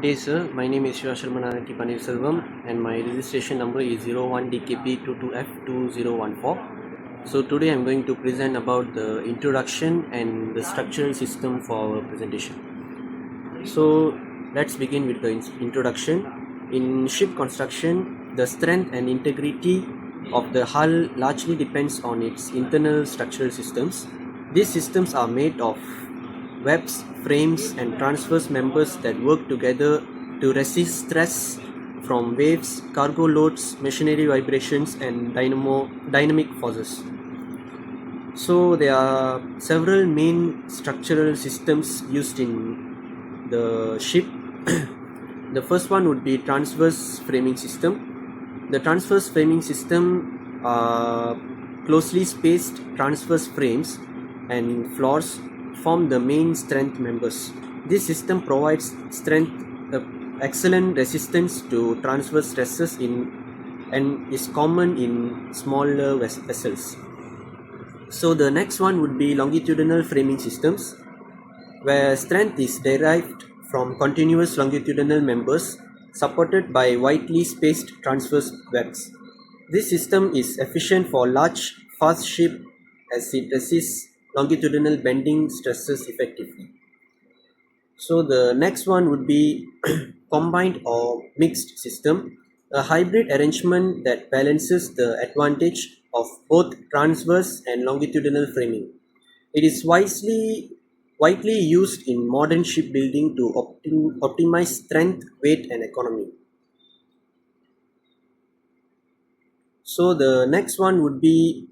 day, sir. My name is Shiva Sharmananaki Panirselvam and my registration number is 01DKP22F2014. So today I'm going to present about the introduction and the structural system for our presentation. So let's begin with the introduction. In ship construction, the strength and integrity of the hull largely depends on its internal structural systems. These systems are made of webs, frames and transverse members that work together to resist stress from waves, cargo loads, machinery vibrations and dynamic forces. So there are several main structural systems used in the ship. The first one would be transverse framing system. The transverse framing system are closely spaced transverse frames and floors form the main strength members. This system provides excellent resistance to transverse stresses and is common in smaller vessels. So the next one would be longitudinal framing systems, where strength is derived from continuous longitudinal members supported by widely spaced transverse webs. This system is efficient for large, fast ships as it resists longitudinal bending stresses effectively. So the next one would be combined or mixed system, a hybrid arrangement that balances the advantage of both transverse and longitudinal framing. It is widely used in modern shipbuilding to optimize strength, weight and economy. So the next one would be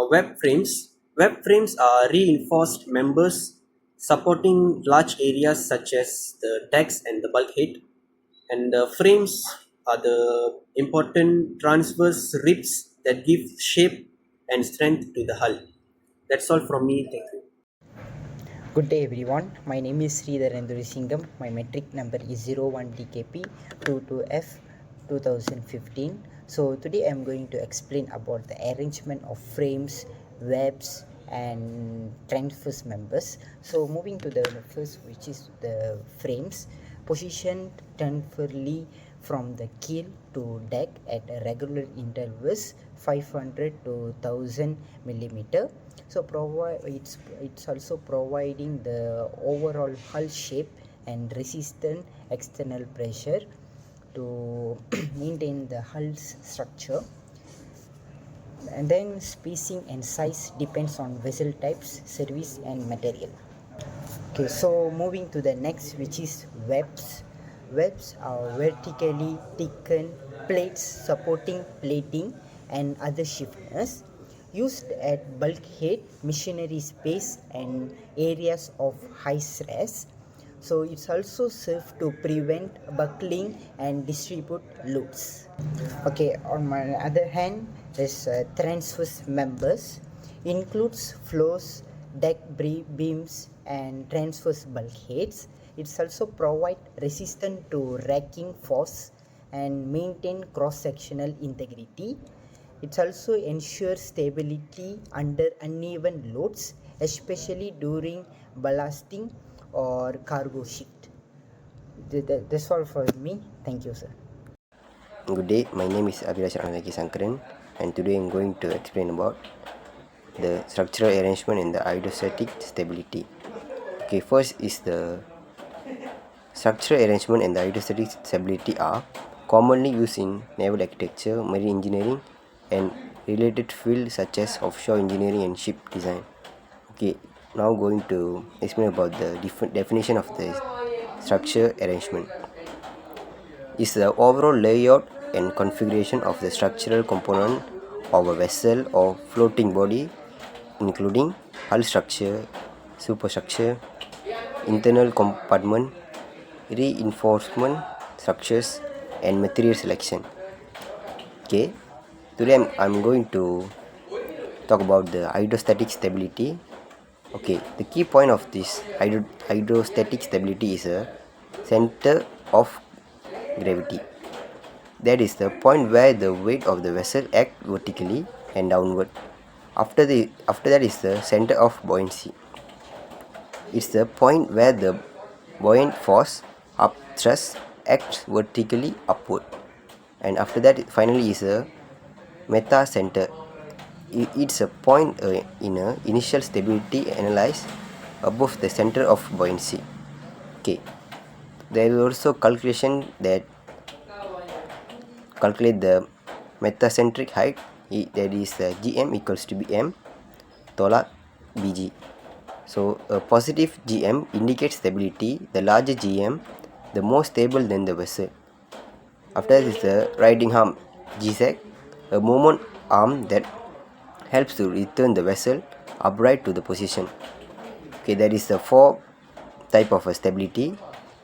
web frames. Web frames are reinforced members supporting large areas such as the decks and the bulkhead, and the frames are the important transverse ribs that give shape and strength to the hull. That's all from me. Thank you. Good day everyone, my name is Sridharendra Singham. My metric number is 01DKP22F2015. So today I am going to explain about the arrangement of frames, webs and transverse members. So moving to the first, which is the frames, positioned transversely from the keel to deck at a regular intervals 500 to 1000 millimeter. So it's also providing the overall hull shape and resistant external pressure to maintain the hull's structure. And then spacing and size depends on vessel types, service and material. Okay, so moving to the next, which is webs. Webs are vertically thickened plates supporting plating and other stiffeners used at bulkhead, machinery space and areas of high stress. So it's also served to prevent buckling and distribute loads. Okay, on my other hand, there's transverse members, includes floors, deck beams and transverse bulkheads. It's also provide resistance to racking force and maintain cross-sectional integrity. It also ensures stability under uneven loads, especially during ballasting or cargo shift. That's all for me. Thank you, sir. Good day, my name is Abhilash Anandaki Sankaran and today I am going to explain about the structural arrangement and the hydrostatic stability. Okay, first is the structural arrangement and the hydrostatic stability are commonly used in naval architecture, marine engineering and related fields such as offshore engineering and ship design. Okay, now going to explain about the different definition of the structure arrangement. Is the overall layout and configuration of the structural component of a vessel or floating body, including hull structure, superstructure, internal compartment, reinforcement structures and material selection. Okay, today I'm going to talk about the hydrostatic stability. Okay, the key point of this hydrostatic stability is a center of gravity. That is the point where the weight of the vessel acts vertically and downward. After that is the center of buoyancy. It's the point where the buoyant force up thrust acts vertically upward. And after that finally is a meta center. It's a point in a initial stability analyzed above the center of buoyancy. Okay, there is also calculation that calculate the metacentric height. That is gm equals to bm tolak bg. So a positive gm indicates stability. The larger gm, the more stable than the vessel. After that is the riding arm gzag, a moment arm that helps to return the vessel upright to the position. Okay, there is the four type of stability.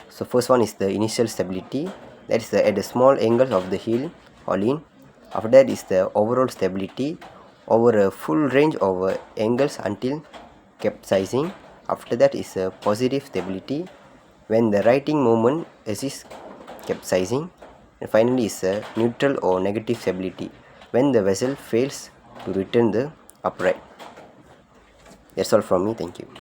So first one is the initial stability, that is at the small angle of the heel or lean. After that is the overall stability over a full range of angles until capsizing. After that is a positive stability when the righting moment assists capsizing. And finally is a neutral or negative stability when the vessel fails to return the upright. That's all from me. Thank you.